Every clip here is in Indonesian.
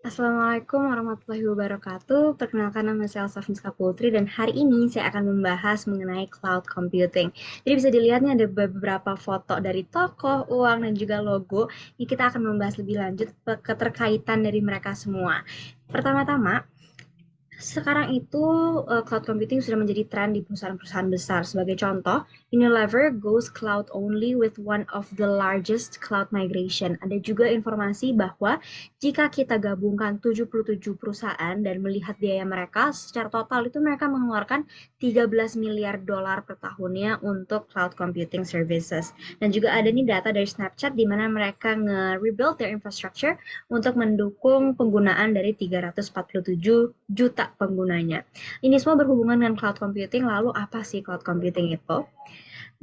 Assalamualaikum warahmatullahi wabarakatuh. Perkenalkan nama saya Elsa Finska Putri dan hari ini saya akan membahas mengenai cloud computing. Jadi bisa dilihat nih ada beberapa foto dari tokoh, uang, dan juga logo. Ini kita akan membahas lebih lanjut keterkaitan dari mereka semua. Pertama-tama, sekarang itu cloud computing sudah menjadi tren di perusahaan-perusahaan besar. Sebagai contoh, Unilever goes cloud only with one of the largest cloud migration. Ada juga informasi bahwa jika kita gabungkan 77 perusahaan dan melihat biaya mereka, secara total itu mereka mengeluarkan 13 miliar dolar per tahunnya untuk cloud computing services. Dan juga ada nih data dari Snapchat di mana mereka nge-rebuild their infrastructure untuk mendukung penggunaan dari 347 juta penggunanya. Ini semua berhubungan dengan cloud computing. Lalu apa sih cloud computing itu?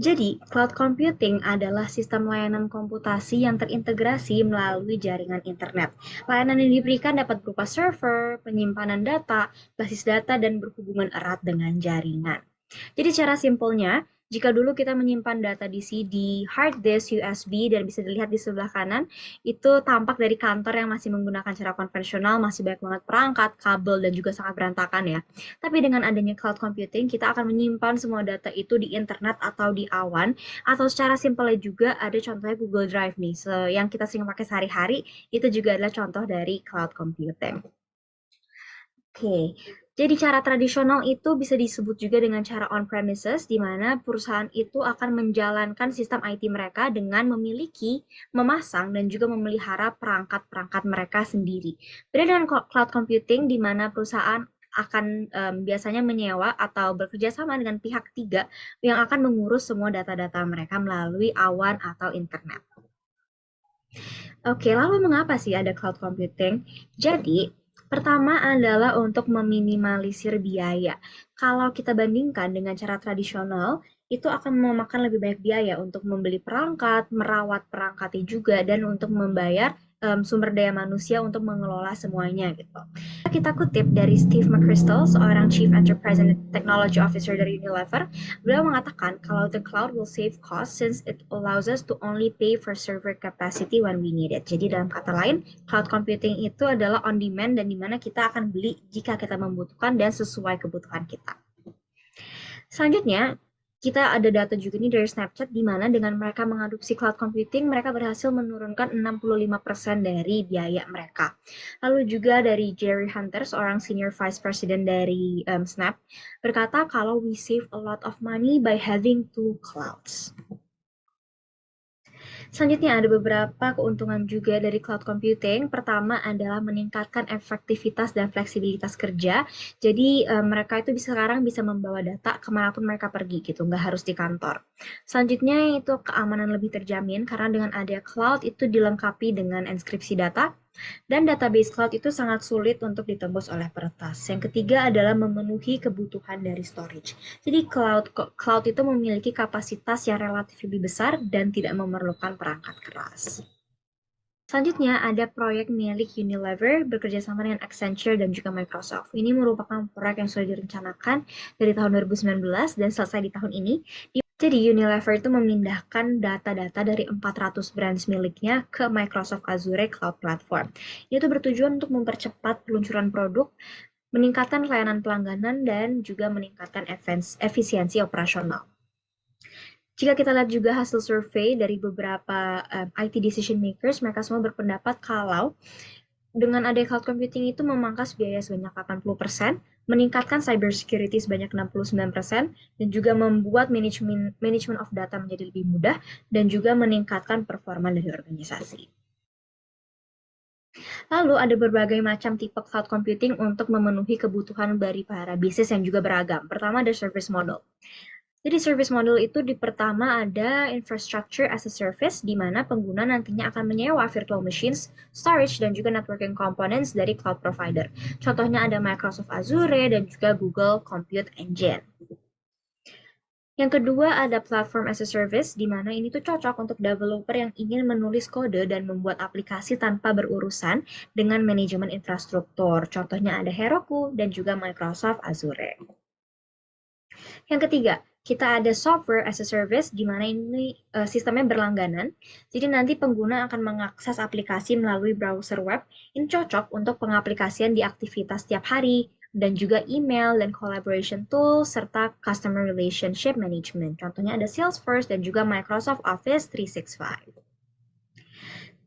Jadi, cloud computing adalah sistem layanan komputasi yang terintegrasi melalui jaringan internet. Layanan yang diberikan dapat berupa server, penyimpanan data, basis data, dan berhubungan erat dengan jaringan. Jadi cara simpelnya, jika dulu kita menyimpan data di CD, hard disk, USB, dan bisa dilihat di sebelah kanan, itu tampak dari kantor yang masih menggunakan cara konvensional, masih banyak banget perangkat, kabel, dan juga sangat berantakan ya. Tapi dengan adanya cloud computing, kita akan menyimpan semua data itu di internet atau di awan, atau secara simpelnya juga ada contohnya Google Drive nih, yang kita sering pakai sehari-hari, itu juga adalah contoh dari cloud computing. Oke, jadi cara tradisional itu bisa disebut juga dengan cara on-premises, di mana perusahaan itu akan menjalankan sistem IT mereka dengan memiliki, memasang, dan juga memelihara perangkat-perangkat mereka sendiri. Beda dengan cloud computing, di mana perusahaan akan biasanya menyewa atau bekerja sama dengan pihak ketiga yang akan mengurus semua data-data mereka melalui awan atau internet. Oke, lalu mengapa sih ada cloud computing? Jadi, pertama adalah untuk meminimalisir biaya. Kalau kita bandingkan dengan cara tradisional, itu akan memakan lebih banyak biaya untuk membeli perangkat, merawat perangkatnya juga, dan untuk membayar sumber daya manusia untuk mengelola semuanya gitu. Kita kutip dari Steve McChrystal, seorang Chief Enterprise and Technology Officer dari Unilever. Beliau mengatakan kalau the cloud will save cost since it allows us to only pay for server capacity when we need it. Jadi dalam kata lain, cloud computing itu adalah on demand dan dimana kita akan beli jika kita membutuhkan dan sesuai kebutuhan kita. Selanjutnya, kita ada data juga nih dari Snapchat di mana dengan mereka mengadopsi cloud computing, mereka berhasil menurunkan 65% dari biaya mereka. Lalu juga dari Jerry Hunter, seorang Senior Vice President dari Snap, berkata kalau we save a lot of money by having two clouds. Selanjutnya ada beberapa keuntungan juga dari cloud computing. Pertama adalah meningkatkan efektivitas dan fleksibilitas kerja. Jadi mereka itu sekarang bisa membawa data kemanapun mereka pergi gitu, nggak harus di kantor. Selanjutnya itu keamanan lebih terjamin karena dengan ada cloud itu dilengkapi dengan enkripsi data. Dan database cloud itu sangat sulit untuk ditembus oleh peretas. Yang ketiga adalah memenuhi kebutuhan dari storage. Jadi cloud itu memiliki kapasitas yang relatif lebih besar dan tidak memerlukan perangkat keras. Selanjutnya ada proyek milik Unilever bekerjasama dengan Accenture dan juga Microsoft. Ini merupakan proyek yang sudah direncanakan dari tahun 2019 dan selesai di tahun ini. Jadi Unilever itu memindahkan data-data dari 400 brands miliknya ke Microsoft Azure Cloud Platform. Itu bertujuan untuk mempercepat peluncuran produk, meningkatkan layanan pelangganan, dan juga meningkatkan efisiensi operasional. Jika kita lihat juga hasil survei dari beberapa IT decision makers, mereka semua berpendapat kalau dengan adanya cloud computing itu memangkas biaya sebanyak 80%, meningkatkan cyber security sebanyak 69%, dan juga membuat management of data menjadi lebih mudah, dan juga meningkatkan performa dari organisasi. Lalu ada berbagai macam tipe cloud computing untuk memenuhi kebutuhan dari para bisnis yang juga beragam. Pertama ada service model. Jadi service model itu di pertama ada infrastructure as a service, di mana pengguna nantinya akan menyewa virtual machines, storage, dan juga networking components dari cloud provider. Contohnya ada Microsoft Azure dan juga Google Compute Engine. Yang kedua ada platform as a service, di mana ini tuh cocok untuk developer yang ingin menulis kode dan membuat aplikasi tanpa berurusan dengan manajemen infrastruktur. Contohnya ada Heroku dan juga Microsoft Azure. Yang ketiga, Kita ada software as a service, di mana ini sistemnya berlangganan. Jadi nanti pengguna akan mengakses aplikasi melalui browser web. Ini cocok untuk pengaplikasian di aktivitas setiap hari, dan juga email dan collaboration tools, serta customer relationship management. Contohnya ada Salesforce dan juga Microsoft Office 365.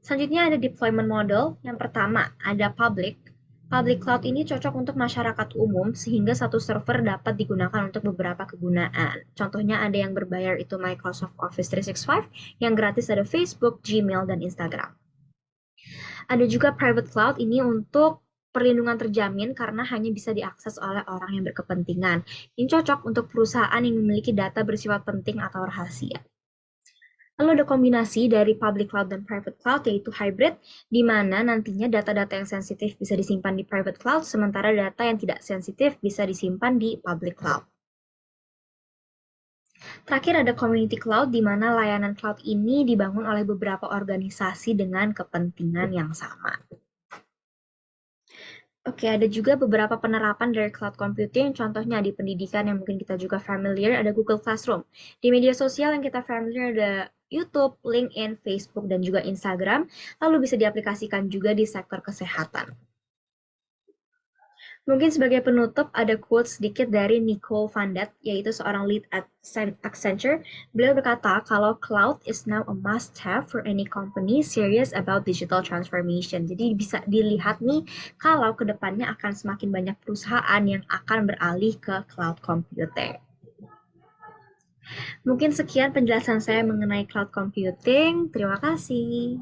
Selanjutnya ada deployment model. Yang pertama ada public. Public cloud ini cocok untuk masyarakat umum sehingga satu server dapat digunakan untuk beberapa kegunaan. Contohnya ada yang berbayar itu Microsoft Office 365, yang gratis ada Facebook, Gmail, dan Instagram. Ada juga private cloud, ini untuk perlindungan terjamin karena hanya bisa diakses oleh orang yang berkepentingan. Ini cocok untuk perusahaan yang memiliki data bersifat penting atau rahasia. Lalu ada kombinasi dari public cloud dan private cloud, yaitu hybrid, di mana nantinya data-data yang sensitif bisa disimpan di private cloud, sementara data yang tidak sensitif bisa disimpan di public cloud. Terakhir ada community cloud, di mana layanan cloud ini dibangun oleh beberapa organisasi dengan kepentingan yang sama. Oke, ada juga beberapa penerapan dari cloud computing, contohnya di pendidikan yang mungkin kita juga familiar, ada Google Classroom. Di media sosial yang kita familiar ada YouTube, LinkedIn, Facebook, dan juga Instagram, lalu bisa diaplikasikan juga di sektor kesehatan. Mungkin sebagai penutup ada quote sedikit dari Nicole Van Dat, yaitu seorang lead at Accenture. Beliau berkata kalau cloud is now a must-have for any company serious about digital transformation. Jadi bisa dilihat nih kalau kedepannya akan semakin banyak perusahaan yang akan beralih ke cloud computing. Mungkin sekian penjelasan saya mengenai cloud computing. Terima kasih.